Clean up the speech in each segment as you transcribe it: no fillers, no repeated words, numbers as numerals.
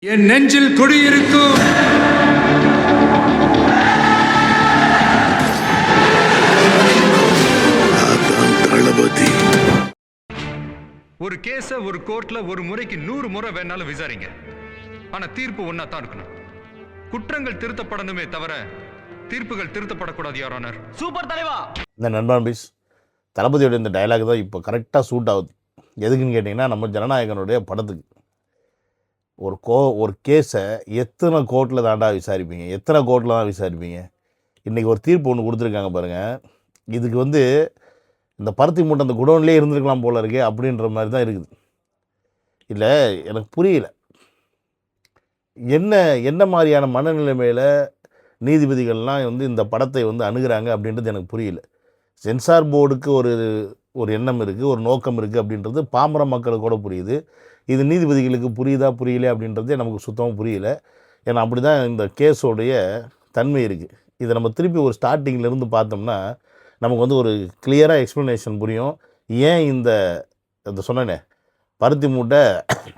என் நெஞ்சில் குடியிருக்கும் தளபதி. ஒரு கேஸ ஒரு கோர்ட்ல ஒரு முறைக்கு 100 முறை வேணாலும் விசாரிங்க. ஆனா தீர்ப்பு ஒன்னா தான் இருக்கணும். குற்றங்கள் திருத்தப்படணுமே தவிர தீர்ப்புகள் திருத்தப்படக்கூடாது. Your honour. சூப்பர் தலைவா. இந்த நண்பான்பிஸ் தளபதியோட இந்த டயலாக் தான் இப்போ கரெக்டாக சூட் ஆகுது. எதுக்குன்னு கேட்டிங்கன்னா, நம்ம ஜனநாயகனுடைய படத்துக்கு ஒரு கேஸை எத்தனை கோர்ட்டில் தாண்டா விசாரிப்பீங்க, எத்தனை கோர்ட்டில் தான் விசாரிப்பீங்க. இன்றைக்கி ஒரு தீர்ப்பு ஒன்று கொடுத்துருக்காங்க பாருங்கள். இதுக்கு இந்த பருத்தி மூட்டை அந்த குடோன்லேயே இருந்திருக்கலாம் போல இருக்கே அப்படின்ற மாதிரி தான் இருக்குது. இல்லை, எனக்கு புரியல என்ன மாதிரியான மனநிலைமையில் நீதிபதிகள்லாம் இந்த படத்தை அணுகிறாங்க அப்படின்றது எனக்கு புரியல. சென்சார் போர்டுக்கு ஒரு எண்ணம் இருக்குது, ஒரு நோக்கம் இருக்குது அப்படின்றது பாமர மக்களுக்கு கூட புரியுது. இது நீதிபதிகளுக்கு புரியுதா புரியல அப்படின்றதே நமக்கு சுத்தமாக புரியல. ஏன்னா அப்படி தான் இந்த கேஸோடைய தன்மை இருக்குது. இதை நம்ம திருப்பி ஒரு ஸ்டார்டிங்கிலேருந்து பார்த்தோம்னா நமக்கு ஒரு கிளியராக எக்ஸ்ப்ளனேஷன் புரியும். ஏன் இந்த சொன்னேனே பருத்தி மூட்டை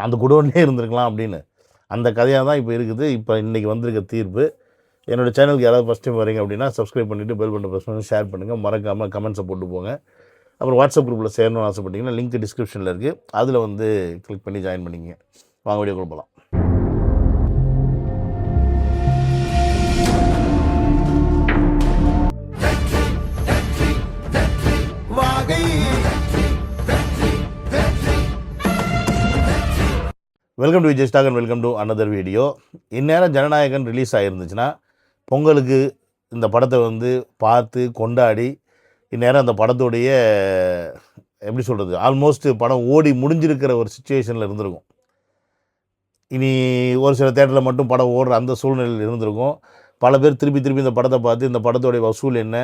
அந்த குடோன்லேயே இருந்திருக்கலாம் அப்படின்னு, அந்த கதையாக தான் இப்போ இருக்குது. இப்போ இன்றைக்கி வந்திருக்க தீர்ப்பு. என்னோடய சேனலுக்கு யாராவது ஃபஸ்ட் டைம் வரீங்க அப்படின்னா சப்ஸ்கிரைப் பண்ணிவிட்டு பெல் பட்டன் ப்ரெஸ் பண்ணி ஷேர் பண்ணுங்கள். மறக்காமல் கமெண்ட்ஸை போட்டு போங்க. அப்புறம் வாட்ஸ்அப் குரூப்பில் சேரணும்னு ஆசைப்பட்டீங்கன்னா லிங்க் டிஸ்கிரிப்ஷனில் இருக்குது, அதில் கிளிக் பண்ணி ஜாயின் பண்ணிங்க. வாங்க வீடியோ கொடுப்பலாம். Welcome to Vijay stock and welcome to another video. இந்நேரம் ஜனநாயகன் ரிலீஸ் ஆகிருந்துச்சுன்னா பொங்கலுக்கு இந்த படத்தை பார்த்து கொண்டாடி இந்நேரம் அந்த படத்துடைய எப்படி சொல்கிறது, ஆல்மோஸ்ட் படம் ஓடி முடிஞ்சிருக்கிற ஒரு சுச்சுவேஷனில் இருந்திருக்கும். இனி ஒரு சில தேட்டரில் மட்டும் படம் ஓடுற அந்த சூழ்நிலையில் இருந்திருக்கும். பல பேர் திருப்பி இந்த படத்தை பார்த்து இந்த படத்தோடைய வசூல் என்ன,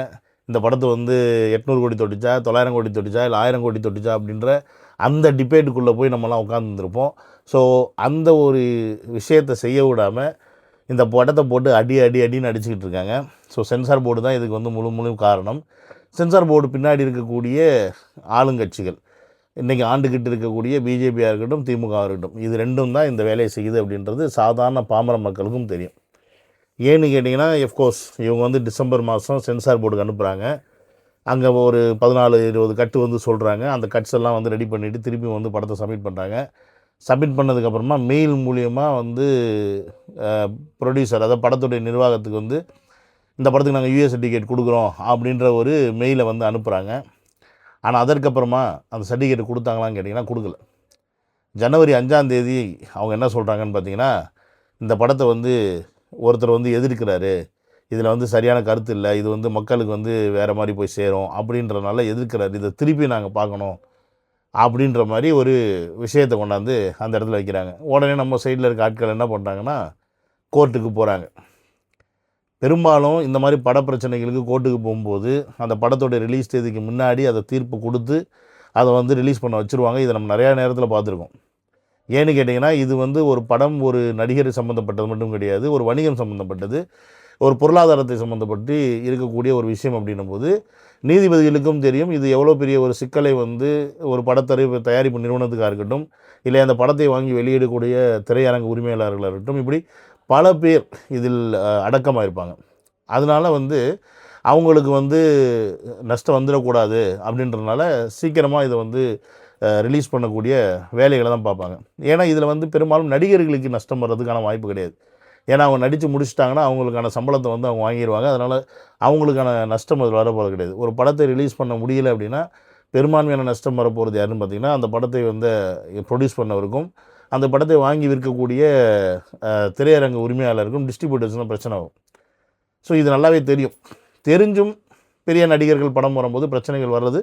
இந்த படத்தை 800 கோடி தொட்டுச்சா, 900 கோடி தொட்டுச்சா, இல்லை 1000 கோடி தொட்டுச்சா அப்படின்ற அந்த டிபேட்டுக்குள்ளே போய் நம்மலாம் உட்காந்துருப்போம். ஸோ அந்த ஒரு விஷயத்தை செய்ய விடாமல் இந்த படத்தை போட்டு அடின்னு அடிச்சுக்கிட்டு இருக்காங்க. ஸோ சென்சார் போர்டு தான் இதுக்கு முழு காரணம். சென்சார் போர்டு பின்னாடி இருக்கக்கூடிய ஆளுங்கட்சிகள், இன்றைக்கி ஆண்டுக்கிட்டு இருக்கக்கூடிய பிஜேபியாக இருக்கட்டும், திமுகவாக இருக்கட்டும், இது ரெண்டும் தான் இந்த வேலையை செய்யுது அப்படின்றது சாதாரண பாமர மக்களுக்கும் தெரியும். ஏன்னு கேட்டிங்கன்னா, எஃப்கோர்ஸ் இவங்க டிசம்பர் மாதம் சென்சார் போர்டுக்கு அனுப்புகிறாங்க. அங்கே ஒரு 14-20 கட்டு சொல்கிறாங்க. அந்த கட்ஸ் எல்லாம் ரெடி பண்ணிவிட்டு திருப்பி படத்தை சப்மிட் பண்ணுறாங்க. சப்மிட் பண்ணதுக்கப்புறமா மெயில் மூலியமாக ப்ரொடியூசர், அதாவது படத்துடைய நிர்வாகத்துக்கு இந்த படத்துக்கு நாங்கள் யூஎஸ் சர்டிஃபிகேட் கொடுக்குறோம் அப்படின்ற ஒரு மெயிலை அனுப்புகிறாங்க. ஆனால் அதற்கப்புறமா அந்த சர்டிஃபிகேட் கொடுத்தாங்களான்னு கேட்டிங்கன்னா கொடுக்கல. ஜனவரி 5ஆம் தேதி அவங்க என்ன சொல்கிறாங்கன்னு பார்த்தீங்கன்னா, இந்த படத்தை ஒருத்தர் எதிர்க்கிறாரு, இதில் சரியான கருத்து இல்லை, இது மக்களுக்கு வேறு மாதிரி போய் சேரும் அப்படின்றனால எதிர்க்கிறாரு, இதை திருப்பி நாங்கள் பார்க்கணும் அப்படின்ற மாதிரி ஒரு விஷயத்தை கொண்டாந்து அந்த இடத்துல வைக்கிறாங்க. உடனே நம்ம சைடில் இருக்க ஆட்கள் என்ன பண்ணுறாங்கன்னா கோர்ட்டுக்கு போகிறாங்க. பெரும்பாலும் இந்த மாதிரி பட பிரச்சனைகளுக்கு கோர்ட்டுக்கு போகும்போது அந்த படத்தோடைய ரிலீஸ் தேதிக்கு முன்னாடி அதை தீர்ப்பு கொடுத்து அதை ரிலீஸ் பண்ண வச்சுருவாங்க. இதை நம்ம நிறையா நேரத்தில் பார்த்துருக்கோம். ஏன்னு கேட்டிங்கன்னா, இது ஒரு படம் ஒரு நடிகர் சம்மந்தப்பட்டது மட்டும் கிடையாது, ஒரு வணிகம் சம்மந்தப்பட்டது, ஒரு பொருளாதாரத்தை சம்மந்தப்பட்டு இருக்கக்கூடிய ஒரு விஷயம் அப்படின்னும் போது நீதிபதிகளுக்கும் தெரியும் இது எவ்வளோ பெரிய ஒரு சிக்கலை ஒரு தயாரிப்பு நிறுவனத்துக்காக இருக்கட்டும், இல்லை அந்த படத்தை வாங்கி வெளியிடக்கூடிய திரையரங்கு உரிமையாளர்களாக இருக்கட்டும், இப்படி பல பேர் இதில் அடக்கமாக இருப்பாங்க. அதனால் அவங்களுக்கு நஷ்டம் வந்துடக்கூடாது அப்படின்றதுனால சீக்கிரமாக இதை ரிலீஸ் பண்ணக்கூடிய வேலைகளை தான் பார்ப்பாங்க. ஏன்னா இதில் பெரும்பாலும் நடிகர்களுக்கு நஷ்டம் வர்றதுக்கான வாய்ப்பு கிடையாது. ஏன்னா அவங்க நடித்து முடிச்சிட்டாங்கன்னா அவங்களுக்கான சம்பளத்தை அவங்க வாங்கிடுவாங்க. அதனால் அவங்களுக்கான நஷ்டம் அதில் வரப்போகிறது கிடையாது. ஒரு படத்தை ரிலீஸ் பண்ண முடியல அப்படின்னா பெரும்பான்மையான நஷ்டம் வரப்போகிறது யாருன்னு பார்த்திங்கன்னா, அந்த படத்தை ப்ரொடியூஸ் பண்ணவருக்கும், அந்த படத்தை வாங்கி விற்கக்கூடிய திரையரங்கு உரிமையாளருக்கும், டிஸ்ட்ரிபியூட்டர்ஸ்லாம் பிரச்சனை ஆகும். ஸோ இது நல்லாவே தெரியும். தெரிஞ்சும் பெரிய நடிகர்கள் படம் வரும்போது பிரச்சனைகள் வர்றது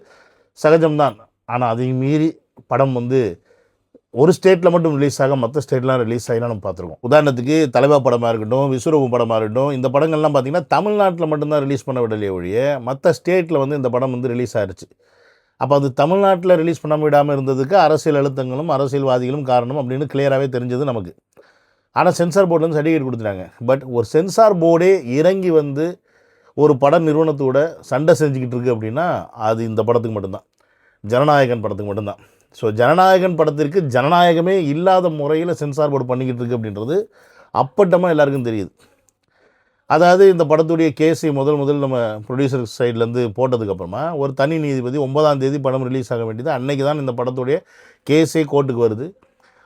சகஜம்தான். ஆனால் அதையும் மீறி படம் ஒரு ஸ்டேட்டில் மட்டும் ரிலீஸ் ஆக மற்ற ஸ்டேட்லாம் ரிலீஸ் ஆகினா நம்ம பார்த்துருக்கோம். உதாரணத்துக்கு தலைவா படமாக இருக்கட்டும், விஸ்வரூபம் படமாக இருக்கட்டும், இந்த படங்கள்லாம் பார்த்திங்கன்னா தமிழ்நாட்டில் மட்டும்தான் ரிலீஸ் பண்ண விடலையே ஒழிய மற்ற ஸ்டேட்டில் இந்த படம் ரிலீஸ் ஆகிடுச்சு. அப்போ அது தமிழ்நாட்டில் ரிலீஸ் பண்ண விடாமல் இருந்ததுக்கு அரசியல் அழுத்தங்களும் அரசியல்வாதிகளும் காரணம் அப்படின்னு கிளியராகவே தெரிஞ்சது நமக்கு. ஆனால் சென்சார் போர்டுலேருந்து சர்டிஃபிகேட் கொடுத்துட்டாங்க. பட் ஒரு சென்சார் போர்டே இறங்கி ஒரு பட நிறுவனத்தோட சண்டை செஞ்சுக்கிட்டு இருக்குது அப்படின்னா அது இந்த படத்துக்கு மட்டும்தான், ஜனநாயகன் படத்துக்கு மட்டும்தான். ஸோ ஜனநாயகன் படத்திற்கு ஜனநாயகமே இல்லாத முறையில் சென்சார் போர்டு பண்ணிக்கிட்டு இருக்கு அப்படின்றது அப்பட்டமாக எல்லாருக்கும் தெரியுது. அதாவது இந்த படத்துடைய கேஸை முதல் நம்ம ப்ரொடியூசர் சைட்லேருந்து போட்டதுக்கப்புறமா ஒரு தனி நீதிபதி 9ஆம் தேதி படம் ரிலீஸ் ஆக வேண்டியது, அன்னைக்கு தான் இந்த படத்துடைய கேஸே கோர்ட்டுக்கு வருது.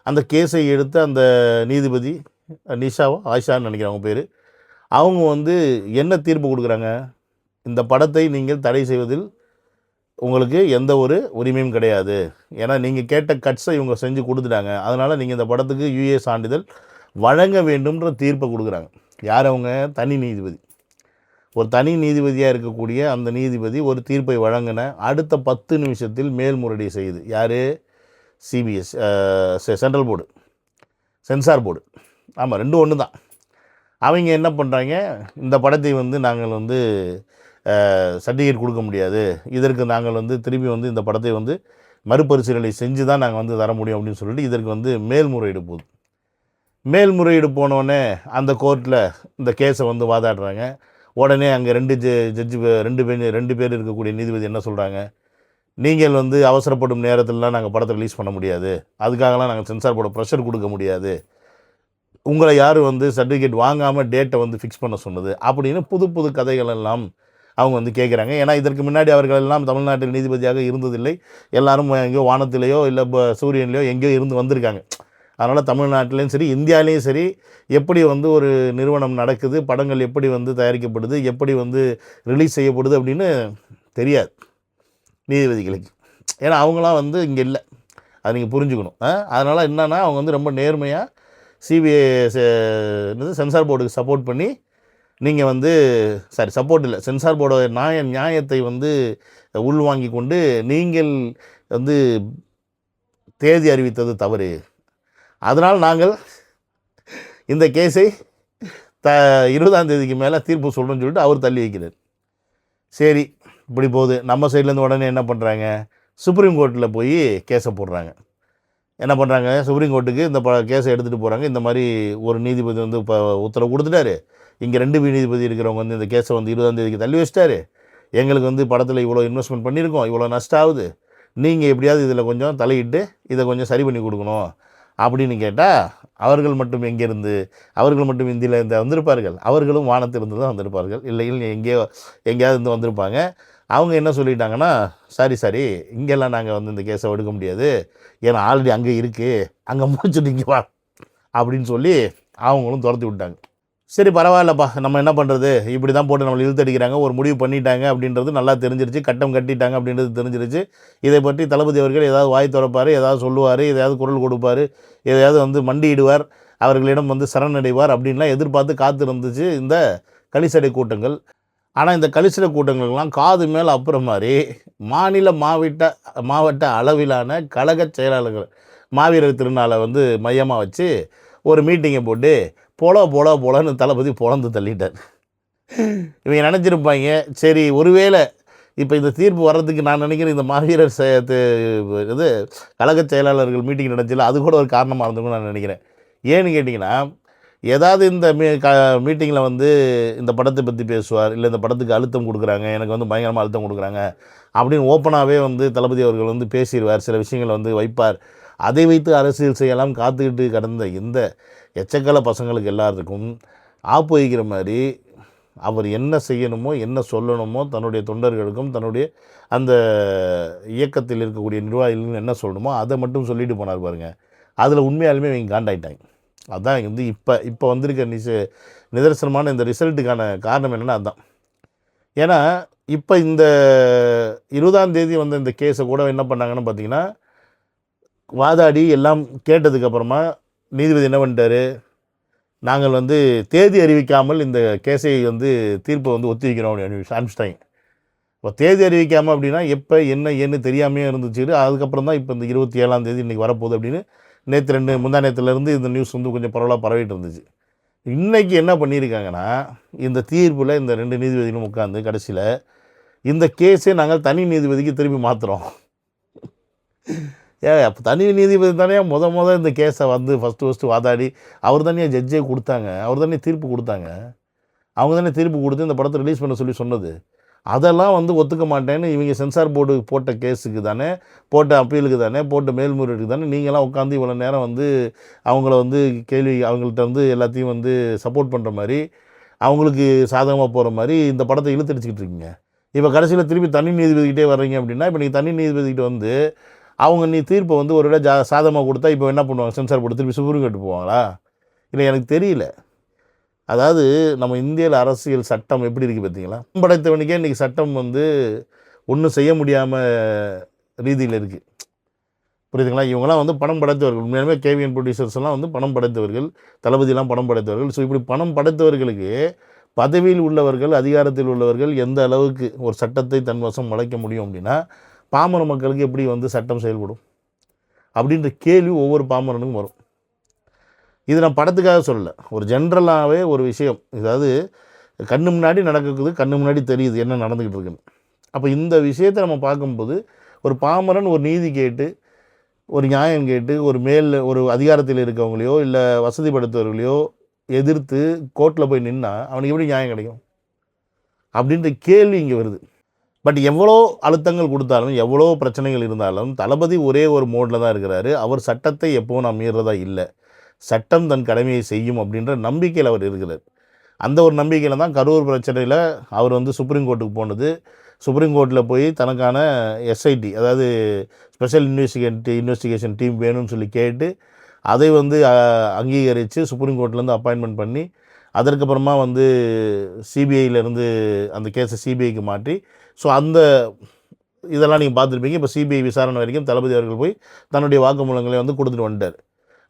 அந்த கேஸை எடுத்த அந்த நீதிபதி ஆயிஷான்னு நினைக்கிறேன் அவங்க பேர், அவங்க வந்து என்ன தீர்ப்பு கொடுக்குறாங்க, இந்த படத்தை நீங்கள் தடை செய்வதில் உங்களுக்கு எந்த ஒரு உரிமையும் கிடையாது, ஏன்னா நீங்கள் கேட்ட கட்ஸை இவங்க செஞ்சு கொடுத்துட்டாங்க, அதனால் நீங்கள் இந்த படத்துக்கு யுஏ சான்றிதழ் வழங்க வேண்டும்ன்ற தீர்ப்பை கொடுக்குறாங்க. யார் அவங்க? தனி நீதிபதி. ஒரு தனி நீதிபதியாக இருக்கக்கூடிய அந்த நீதிபதி ஒரு தீர்ப்பை வழங்கின அடுத்த 10 நிமிஷத்தில் மேல்முறையீடு செய்யுது. யார்? CBS central board, censor board. ஆமாம், ரெண்டும் ஒன்று தான். அவங்க என்ன பண்ணுறாங்க, இந்த படத்தை வந்து நாங்கள் வந்து சர்டிஃபிகேட் கொடுக்க முடியாது, இதற்கு நாங்கள் வந்து திருப்பி வந்து இந்த படத்தை வந்து மறுபரிசீலனை செஞ்சு தான் நாங்கள் வந்து தர முடியும் அப்படின்னு சொல்லிட்டு இதற்கு வந்து மேல்முறையீடு போகுது. மேல்முறையீடு போனோடனே அந்த கோர்ட்டில் இந்த கேஸை வந்து வாதாடுறாங்க. உடனே அங்கே ரெண்டு பேர் இருக்கக்கூடிய நீதிபதி என்ன சொல்கிறாங்க, நீங்கள் வந்து அவசரப்படும் நேரத்திலலாம் நாங்கள் படத்தை ரிலீஸ் பண்ண முடியாது, அதுக்காகலாம் நாங்கள் சென்சார் போர்டு ப்ரெஷர் கொடுக்க முடியாது, உங்களை யார் வந்து சர்டிஃபிகேட் வாங்காமல் டேட்டை வந்து ஃபிக்ஸ் பண்ண சொன்னது அப்படின்னு புது கதைகள் எல்லாம் அவங்க வந்து கேட்குறாங்க. ஏன்னா இதற்கு முன்னாடி அவர்கள் எல்லாம் தமிழ்நாட்டில் நீதிபதியாக இருந்ததில்லை, எல்லாரும் எங்கேயோ வானத்திலேயோ இல்லை சூரியன்லேயோ எங்கேயோ இருந்து வந்திருக்காங்க. அதனால் தமிழ்நாட்டிலையும் சரி இந்தியாவிலையும் சரி எப்படி வந்து ஒரு நிறுவனம் நடக்குது, படங்கள் எப்படி வந்து தயாரிக்கப்படுது, எப்படி வந்து ரிலீஸ் செய்யப்படுது அப்படின்னு தெரியாது நீதிபதிகளுக்கு. ஏன்னா அவங்களாம் வந்து இங்கே இல்லை, அதை நீங்கள் புரிஞ்சுக்கணும். அதனால் என்னென்னா அவங்க வந்து ரொம்ப நேர்மையாக சிபிஐ சென்சார் போர்டுக்கு சப்போர்ட் பண்ணி நீங்கள் வந்து சப்போர்ட் இல்லை, சென்சார் போர்டோட நியாயத்தை வந்து உள்வாங்கி கொண்டு நீங்கள் வந்து தேதி அறிவித்தது தவறு, அதனால் நாங்கள் இந்த கேஸை 20ஆம் தேதிக்கு மேலே தீர்ப்பு சொல்கிறோன்னு சொல்லிட்டு அவர் தள்ளி வைக்கிறார். சரி, இப்படி போகுது. நம்ம சைட்லேருந்து உடனே என்ன பண்ணுறாங்க, சுப்ரீம் கோர்ட்டில் போய் கேஸை போடுறாங்க. என்ன பண்ணுறாங்க, சுப்ரீம் கோர்ட்டுக்கு இந்த கேஸை எடுத்துகிட்டு போகிறாங்க. இந்த மாதிரி ஒரு நீதிபதி வந்து இப்போ உத்தரவு கொடுத்துட்டாரு, இங்கே 2 நீதிபதி இருக்கிறவங்க வந்து இந்த கேஸை வந்து 20ஆம் தேதிக்கு தள்ளி வச்சிட்டாரு, எங்களுக்கு வந்து படத்தில் இவ்வளோ இன்வெஸ்ட்மெண்ட் பண்ணியிருக்கோம், இவ்வளோ நஷ்டம் ஆகுது, நீங்கள் எப்படியாவது இதில் கொஞ்சம் தலையிட்டு இதை கொஞ்சம் சரி பண்ணி கொடுக்கணும் அப்படின்னு கேட்டால் அவர்கள் மட்டும் எங்கேருந்து, அவர்கள் மட்டும் இந்தியில் இருந்து வந்திருப்பார்கள், அவர்களும் வானத்திலிருந்து தான் வந்திருப்பார்கள், இல்லை எங்கேயாவது இருந்து வந்திருப்பாங்க. அவங்க என்ன சொல்லிட்டாங்கன்னா, சரி இங்கெல்லாம் நாங்கள் வந்து இந்த கேஸை எடுக்க முடியாது, ஏன்னா ஆல்ரெடி அங்கே இருக்குது, அங்கே முடிச்சுட்டு இங்கே வா அப்படின்னு சொல்லி அவங்களும் துரத்தி விட்டாங்க. சரி பரவாயில்லப்பா, நம்ம என்ன பண்ணுறது, இப்படி தான் போட்டு நம்மளை இழுத்தடிக்கிறாங்க, ஒரு முடிவு பண்ணிட்டாங்க அப்படின்றது நல்லா தெரிஞ்சிருச்சு, கட்டம் கட்டிட்டாங்க அப்படின்றது தெரிஞ்சிருச்சு. இதை பற்றி தளபதி அவர்கள் ஏதாவது வாய் திறப்பார், ஏதாவது சொல்லுவார், எதையாவது குரல் கொடுப்பார், எதையாவது வந்து மண்டியிடுவார், அவர்களிடம் வந்து சரணடைவார் அப்படின்லாம் எதிர்பார்த்து காத்திருந்துச்சு இந்த களிசடை கூட்டங்கள். ஆனால் இந்த களிசடை கூட்டங்களுக்கெல்லாம் காது மேலே அப்புறம் மாதிரி மாநில மாவட்ட அளவிலான கழக செயலாளர்கள் மாவீரர் திருநாளை வந்து மையமாக வச்சு ஒரு மீட்டிங்கை போட்டு போலன்னு தளபதி பொழந்து தள்ளிட்டார். இவங்க நினச்சிருப்பாங்க, சரி ஒருவேளை இப்போ இந்த தீர்ப்பு வர்றதுக்கு நான் நினைக்கிறேன் இந்த மாவீரர் இது கழக செயலாளர்கள் மீட்டிங் நடந்துச்சுல அது கூட ஒரு காரணமாக இருந்ததுன்னு நான் நினைக்கிறேன். ஏன்னு கேட்டிங்கன்னா, ஏதாவது இந்த மீட்டிங்கில் வந்து இந்த படத்தை பற்றி பேசுவார், இல்லை இந்த படத்துக்கு அழுத்தம் கொடுக்குறாங்க, எனக்கு வந்து பயங்கரமாக அழுத்தம் கொடுக்குறாங்க அப்படின்னு ஓப்பனாகவே வந்து தளபதி அவர்கள் வந்து பேசிடுவார், சில விஷயங்களை வந்து வைப்பார். அதை வைத்து அரசியல் செய்யலாம் காத்துக்கிட்டு கடந்த இந்த எச்சக்கல பசங்களுக்கு எல்லாத்துக்கும் ஆப்பு வைக்கிற மாதிரி அவர் என்ன செய்யணுமோ என்ன சொல்லணுமோ தன்னுடைய தொண்டர்களுக்கும் தன்னுடைய அந்த இயக்கத்தில் இருக்கக்கூடிய நிர்வாகிகளுக்கும் என்ன சொல்லணுமோ அதை மட்டும் சொல்லிட்டு போனார் பாருங்கள். அதில் உண்மையாலுமே இவங்க காண்டாயிட்டாங்க. அதுதான் வந்து இப்போ வந்திருக்க நிதர்சனமான இந்த ரிசல்ட்டுக்கான காரணம் என்னென்னா அதுதான். ஏன்னா இப்போ இந்த 20ஆம் தேதி வந்து இந்த கேஸை கூட என்ன பண்ணாங்கன்னு பார்த்தீங்கன்னா, வாதாடி எல்லாம் கேட்டதுக்கப்புறமா நீதிபதி என்ன பண்ணிட்டார், நாங்கள் வந்து தேதி அறிவிக்காமல் இந்த கேஸை வந்து தீர்ப்பை வந்து ஒத்தி வைக்கிறோம் அப்படின்னு அனுப்பிச்சிட்டாங்க. இப்போ தேதி அறிவிக்காமல் அப்படின்னா எப்போ என்ன தெரியாமையே இருந்துச்சு. அதுக்கப்புறம் தான் இப்போ இந்த 27ஆம் தேதி இன்றைக்கி வரப்போகுது அப்படின்னு முந்தா நேரத்துலேருந்து இந்த நியூஸ் வந்து கொஞ்சம் பரவலாக பரவிட்டு இருந்துச்சு. இன்றைக்கி என்ன பண்ணியிருக்காங்கன்னா, இந்த தீர்ப்பில் இந்த 2 நீதிபதிகளும் உட்காந்து கடைசியில் இந்த கேஸே நாங்கள் தனி நீதிபதிக்கு திருப்பி மாற்றுறோம். அப்போ தனி நீதிபதி தானே இந்த கேஸை வந்து ஃபஸ்ட்டு வாதாடி அவர் தானே ஜட்ஜே கொடுத்தாங்க, அவர் தானே தீர்ப்பு கொடுத்தாங்க, அவங்க தானே தீர்ப்பு கொடுத்து இந்த படத்தை ரிலீஸ் பண்ண சொல்லி சொன்னது. அதெல்லாம் வந்து ஒத்துக்க மாட்டேன்னு இவங்க சென்சார் போர்டு போட்ட கேஸுக்கு தானே, போட்ட அப்பீலுக்கு தானே, போட்ட மேல்முறையீடுக்கு தானே நீங்களாம் உட்காந்து இவ்வளோ நேரம் வந்து அவங்கள வந்து அவங்கள்ட்ட வந்து எல்லாத்தையும் வந்து சப்போர்ட் பண்ணுற மாதிரி, அவங்களுக்கு சாதகமாக போகிற மாதிரி இந்த படத்தை இழுத்தடிச்சிக்கிட்டு இருக்கீங்க. இப்போ கடைசியில் திருப்பி தனி நீதிபதிக்கிட்டே வர்றீங்க அப்படின்னா, இப்போ நீங்கள் தனி நீதிபதிக்கிட்ட வந்து அவங்க நீ தீர்ப்பை வந்து ஒரு விட சாதகமாக கொடுத்தா இப்போ என்ன பண்ணுவாங்க? சென்சார் போர்டு திருப்பி சுப்ரீம் கோர்ட்டு போவாங்களா? இல்லை எனக்கு தெரியல. அதாவது நம்ம இந்தியாவில் அரசியல் சட்டம் எப்படி இருக்குது பார்த்தீங்களா? பணம் படைத்தவனுக்கே இன்றைக்கி சட்டம் வந்து ஒன்றும் செய்ய முடியாமல் ரீதியில் இருக்குது. புரியுதுங்களா? இவங்களாம் வந்து பணம் படைத்தவர்கள். உண்மையாலுமே கேவிஎன் ப்ரொடியூசர்ஸ் எல்லாம் வந்து பணம் படைத்தவர்கள், தளபதியெல்லாம் பணம் படைத்தவர்கள். ஸோ இப்படி பணம் படைத்தவர்களுக்கு பதவியில் உள்ளவர்கள், அதிகாரத்தில் உள்ளவர்கள் எந்த அளவுக்கு ஒரு சட்டத்தை தன் வசம் வளைக்க முடியும் அப்படின்னா, பாமர மக்களுக்கு எப்படி வந்து சட்டம் செயல்படும் அப்படின்ற கேள்வி ஒவ்வொரு பாமரனுக்கும் வரும். இது நான் படத்துக்காக சொல்லலை, ஒரு ஜென்ரலாகவே ஒரு விஷயம். அதாவது கண்ணு முன்னாடி நடக்குது, கண்ணு முன்னாடி தெரியுது என்ன நடந்துக்கிட்டு இருக்குன்னு. அப்போ இந்த விஷயத்தை நம்ம பார்க்கும்போது ஒரு பாமரன் ஒரு நீதி கேட்டு, ஒரு நியாயம் கேட்டு, ஒரு அதிகாரத்தில் இருக்கவங்களையோ இல்லை வசதி படுத்தவர்களையோ எதிர்த்து கோர்ட்டில் போய் நின்னா அவனுக்கு எப்படி நியாயம் கிடைக்கும் அப்படின்ற கேள்வி இங்கே வருது. பட் எவ்வளோ அழுத்தங்கள் கொடுத்தாலும், எவ்வளோ பிரச்சனைகள் இருந்தாலும் தளபதி ஒரே ஒரு மோடில் தான் இருக்கிறாரு. அவர் சட்டத்தை எப்போவும் நான் மீறதா இல்லை, சட்டம் தன் கடமையை செய்யும் அப்படின்ற நம்பிக்கையில் அவர் இருக்கிறார். அந்த ஒரு நம்பிக்கையில் தான் கரூர் பிரச்சனையில் அவர் வந்து சுப்ரீம் கோர்ட்டுக்கு போனது. சுப்ரீம் கோர்ட்டில் போய் தனக்கான எஸ்ஐடி, அதாவது ஸ்பெஷல் இன்வெஸ்டிகேஷன் டீம் வேணும்னு சொல்லி கேட்டு அதை வந்து அங்கீகரித்து சுப்ரீம் கோர்ட்லேருந்து அப்பாயின்மெண்ட் பண்ணி, அதற்கப்புறமா வந்து சிபிஐயிலேருந்து அந்த கேஸை சிபிஐக்கு மாற்றி, ஸோ அந்த இதெல்லாம் நீங்கள் பார்த்துருப்பீங்க. இப்போ சிபிஐ விசாரணை வரைக்கும் தளபதி அவர்கள் போய் தன்னுடைய வாக்குமூலங்களை வந்து கொடுத்துட்டு வந்துட்டார்.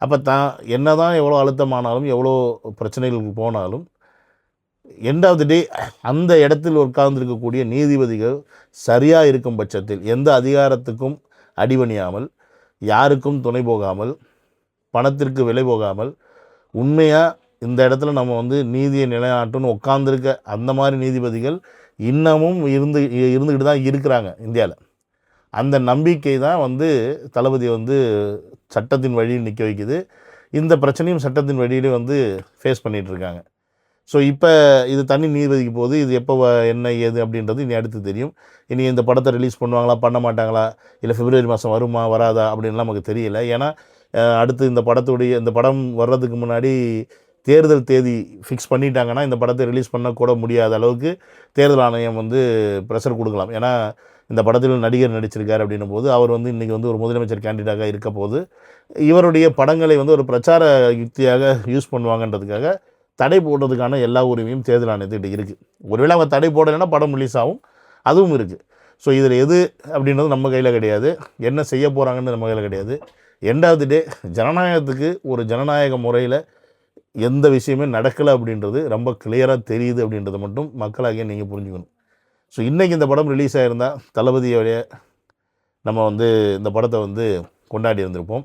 அப்போ என்ன தான் எவ்வளோ அழுத்தமானாலும், எவ்வளோ பிரச்சனைகளுக்கு போனாலும், எண்ட் ஆஃப் தி டே அந்த இடத்தில் உட்கார்ந்துருக்கக்கூடிய நீதிபதிகள் சரியாக இருக்கும் பட்சத்தில் எந்த அதிகாரத்துக்கும் அடிபணியாமல், யாருக்கும் துணை போகாமல், பணத்திற்கு விலை போகாமல், உண்மையாக இந்த இடத்துல நம்ம வந்து நீதியை நிலைநாட்டுன்னு உட்கார்ந்துருக்க அந்த மாதிரி நீதிபதிகள் இன்னமும் இருந்துக்கிட்டு தான் இருக்கிறாங்க இந்தியாவில். அந்த நம்பிக்கை தான் வந்து தளபதியை வந்து சட்டத்தின் வழியில் நிற்க வைக்குது. இந்த பிரச்சனையும் சட்டத்தின் வழியிலே வந்து ஃபேஸ் பண்ணிகிட்ருக்காங்க. ஸோ இப்போ இது தனி நீதிபதிக்கு போகுது. இது எப்போ என்ன ஏது அப்படின்றது இனி அடுத்து தெரியும். இனி இந்த படத்தை ரிலீஸ் பண்ணுவாங்களா, பண்ண மாட்டாங்களா, இல்லை பிப்ரவரி மாதம் வருமா வராதா அப்படின்லாம் நமக்கு தெரியல. ஏன்னா அடுத்து இந்த படம் வர்றதுக்கு முன்னாடி தேர்தல் தேதி ஃபிக்ஸ் பண்ணிட்டாங்கன்னா இந்த படத்தை ரிலீஸ் பண்ணக்கூட முடியாத அளவுக்கு தேர்தல் ஆணையம் வந்து ப்ரெஷர் கொடுக்கலாம். ஏன்னா இந்த படத்தில் நடிகர் நடிச்சிருக்கார் அப்படின்னும் போது அவர் வந்து இன்றைக்கி வந்து ஒரு முதலமைச்சர் கேண்டிடேட்டாக இருக்க போது இவருடைய படங்களை வந்து ஒரு பிரச்சார யுக்தியாக யூஸ் பண்ணுவாங்கன்றதுக்காக தடை போடுறதுக்கான எல்லா உரிமையும் தேர்தல் ஆணையத்துக்கிட்ட இருக்குது. ஒருவேளை அவங்க தடை போடலைன்னா படம் ரிலீஸ் ஆகும், அதுவும் இருக்குது. ஸோ இதில் எது அப்படின்றது நம்ம கையில் கிடையாது, என்ன செய்ய போகிறாங்கன்னு நம்ம கையில் கிடையாது. எண்ட் ஆஃப் தி டே ஜனநாயகத்துக்கு ஒரு ஜனநாயக முறையில் எந்த விஷயமே நடக்கலை அப்படின்றது ரொம்ப கிளியராக தெரியுது அப்படின்றத மட்டும் மக்களாகிய நீங்கள் புரிஞ்சுக்கணும். ஸோ இன்றைக்கி இந்த படம் ரிலீஸ் ஆகிருந்தால் தளபதியோடைய நம்ம வந்து இந்த படத்தை வந்து கொண்டாடி இருந்திருப்போம்.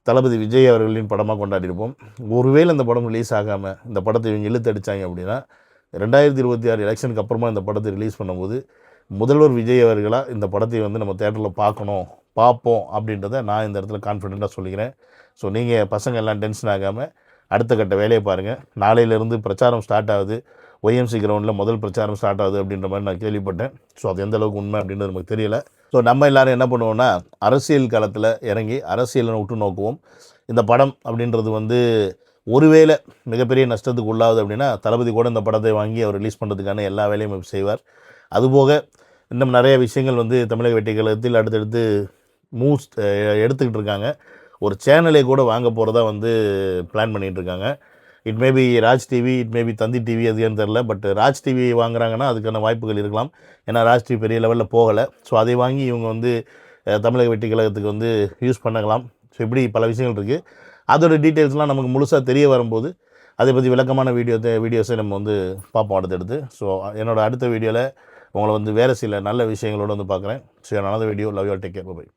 தளபதி விஜய் அவர்களின் படமாக கொண்டாடியிருப்போம். ஒருவேளை இந்த படம் ரிலீஸ் ஆகாமல் இந்த படத்தை இவங்க இழுத்தடிச்சாங்க அப்படின்னா 2026 எலெக்ஷனுக்கு அப்புறமா இந்த படத்தை ரிலீஸ் பண்ணும்போது முதல்வர் விஜய் அவர்களாக இந்த படத்தை வந்து நம்ம தேட்டரில் பார்ப்போம் அப்படின்றத நான் இந்த இடத்துல கான்ஃபிடெண்ட்டாக சொல்லிக்கிறேன். ஸோ நீங்கள் பசங்க எல்லாம் டென்ஷன் ஆகாமல் அடுத்த கட்ட வேலையை பாருங்கள். நாளையிலேருந்து பிரச்சாரம் ஸ்டார்ட் ஆகுது, ஒய்எம்சி கிரவுண்டில் முதல் பிரச்சாரம் ஸ்டார்ட் ஆகுது அப்படின்ற மாதிரி நான் கேள்விப்பட்டேன். ஸோ அது எந்த அளவுக்கு உண்மை அப்படின்றது நமக்கு தெரியல. ஸோ நம்ம எல்லோரும் என்ன பண்ணுவோம்னா அரசியல் காலத்தில் இறங்கி அரசியலை விட்டு நோக்குவோம். இந்த படம் அப்படின்றது வந்து ஒருவேளை மிகப்பெரிய நஷ்டத்துக்கு உள்ளாகுது அப்படின்னா தளபதி கூட இந்த படத்தை வாங்கி அவர் ரிலீஸ் பண்ணுறதுக்கான எல்லா வேலையும் செய்வார். அதுபோக இன்னும் நிறைய விஷயங்கள் வந்து தமிழக வெற்றி கழகத்தில் அடுத்தடுத்து மூவ்ஸ் எடுத்துக்கிட்டு இருக்காங்க. ஒரு சேனலை கூட வாங்க போகிறதா வந்து பிளான் பண்ணிகிட்ருக்காங்க. It maybe Raj TV, it maybe Thanthi TV, அது ஏன்னு தெரில. பட் ராஜ் டிவி வாங்குறாங்கன்னா அதுக்கான வாய்ப்புகள் இருக்கலாம். ஏன்னா ராஜ் டிவி பெரிய லெவலில் போகலை. ஸோ அதை வாங்கி இவங்க வந்து தமிழக வெற்றி கழகத்துக்கு வந்து யூஸ் பண்ணலாம். ஸோ இப்படி பல விஷயங்கள் இருக்குது. அதோட டீட்டெயில்ஸ்லாம் நமக்கு முழுசாக தெரிய வரும்போது அதை பற்றி விளக்கமான வீடியோஸை நம்ம வந்து பார்ப்போம் அடுத்தடுத்து. ஸோ என்னோடய அடுத்த வீடியோவில் உங்களை வந்து வேறு சில நல்ல விஷயங்களோடு வந்து பார்க்குறேன். So another video. Love you all. Take care. Bye bye.